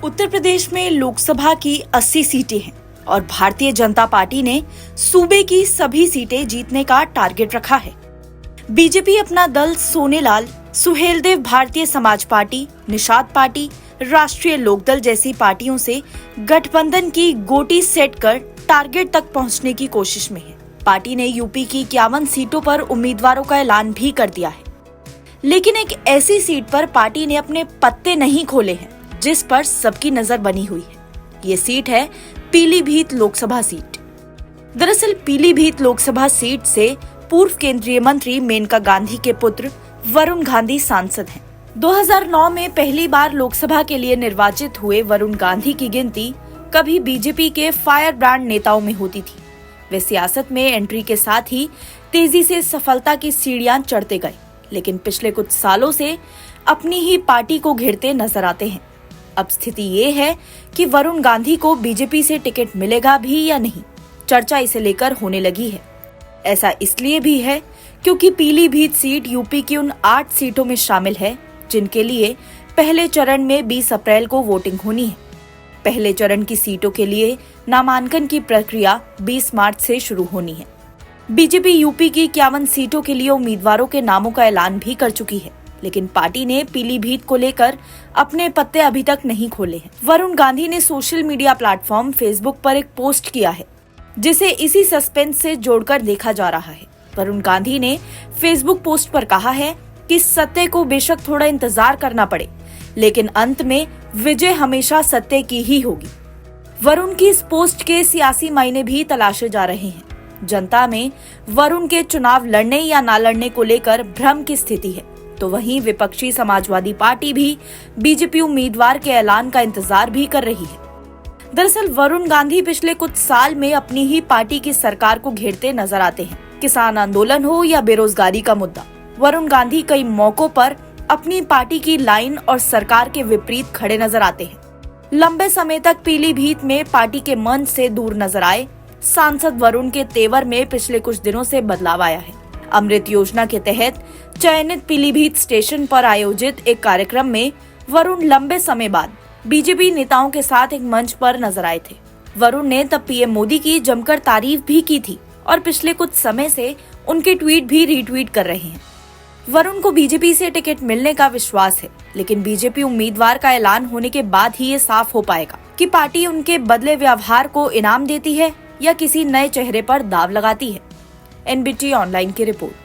उत्तर प्रदेश में लोकसभा की 80 सीटें हैं और भारतीय जनता पार्टी ने सूबे की सभी सीटें जीतने का टारगेट रखा है। बीजेपी अपना दल सोनेलाल, सुहेलदेव भारतीय समाज पार्टी, निषाद पार्टी, राष्ट्रीय लोकदल जैसी पार्टियों से गठबंधन की गोटी सेट कर टारगेट तक पहुंचने की कोशिश में है। पार्टी ने यूपी की 51 सीटों पर उम्मीदवारों का ऐलान भी कर दिया है, लेकिन एक ऐसी सीट पर पार्टी ने अपने पत्ते नहीं खोले हैं जिस पर सबकी नजर बनी हुई है। ये सीट है पीलीभीत लोकसभा सीट। दरअसल पीलीभीत लोकसभा सीट से पूर्व केंद्रीय मंत्री मेनका गांधी के पुत्र वरुण गांधी सांसद हैं। 2009 में पहली बार लोकसभा के लिए निर्वाचित हुए वरुण गांधी की गिनती कभी बीजेपी के फायर ब्रांड नेताओं में होती थी। वे सियासत में एंट्री के साथ ही तेजी से सफलता की सीढ़ियां चढ़ते गए, लेकिन पिछले कुछ सालों से अपनी ही पार्टी को घेरते नजर आते हैं। अब स्थिति ये है कि वरुण गांधी को बीजेपी से टिकट मिलेगा भी या नहीं, चर्चा इसे लेकर होने लगी है। ऐसा इसलिए भी है क्योंकि पीलीभीत सीट यूपी की उन 8 सीटों में शामिल है जिनके लिए पहले चरण में 20 अप्रैल को वोटिंग होनी है। पहले चरण की सीटों के लिए नामांकन की प्रक्रिया 20 मार्च से शुरू होनी है। बीजेपी यूपी की 51 सीटों के लिए उम्मीदवारों के नामों का ऐलान भी कर चुकी है, लेकिन पार्टी ने पीलीभीत को लेकर अपने पत्ते अभी तक नहीं खोले हैं। वरुण गांधी ने सोशल मीडिया प्लेटफॉर्म फेसबुक पर एक पोस्ट किया है, जिसे इसी सस्पेंस से जोड़कर देखा जा रहा है। वरुण गांधी ने फेसबुक पोस्ट पर कहा है कि सत्य को बेशक थोड़ा इंतजार करना पड़े, लेकिन अंत में विजय हमेशा सत्य की ही होगी। वरुण की इस पोस्ट के सियासी मायने भी तलाशे जा रहे हैं। जनता में वरुण के चुनाव लड़ने या ना लड़ने को लेकर भ्रम की स्थिति है, तो वहीं विपक्षी समाजवादी पार्टी भी बीजेपी उम्मीदवार के ऐलान का इंतजार भी कर रही है। दरअसल वरुण गांधी पिछले कुछ साल में अपनी ही पार्टी की सरकार को घेरते नजर आते हैं। किसान आंदोलन हो या बेरोजगारी का मुद्दा, वरुण गांधी कई मौकों पर अपनी पार्टी की लाइन और सरकार के विपरीत खड़े नजर आते हैं। लंबे समय तक पीलीभीत में पार्टी के मंच से दूर नजर आए सांसद वरुण के तेवर में पिछले कुछ दिनों से बदलाव आया है। अमृत योजना के तहत चयनित पीलीभीत स्टेशन पर आयोजित एक कार्यक्रम में वरुण लंबे समय बाद बीजेपी नेताओं के साथ एक मंच पर नजर आए थे। वरुण ने तब पीएम मोदी की जमकर तारीफ भी की थी और पिछले कुछ समय से उनके ट्वीट भी रीट्वीट कर रहे हैं। वरुण को बीजेपी से टिकट मिलने का विश्वास है, लेकिन बीजेपी उम्मीदवार का ऐलान होने के बाद ही ये साफ हो पाएगा कि पार्टी उनके बदले व्यवहार को इनाम देती है या किसी नए चेहरे पर दाव लगाती है। एनबीटी ऑनलाइन की रिपोर्ट।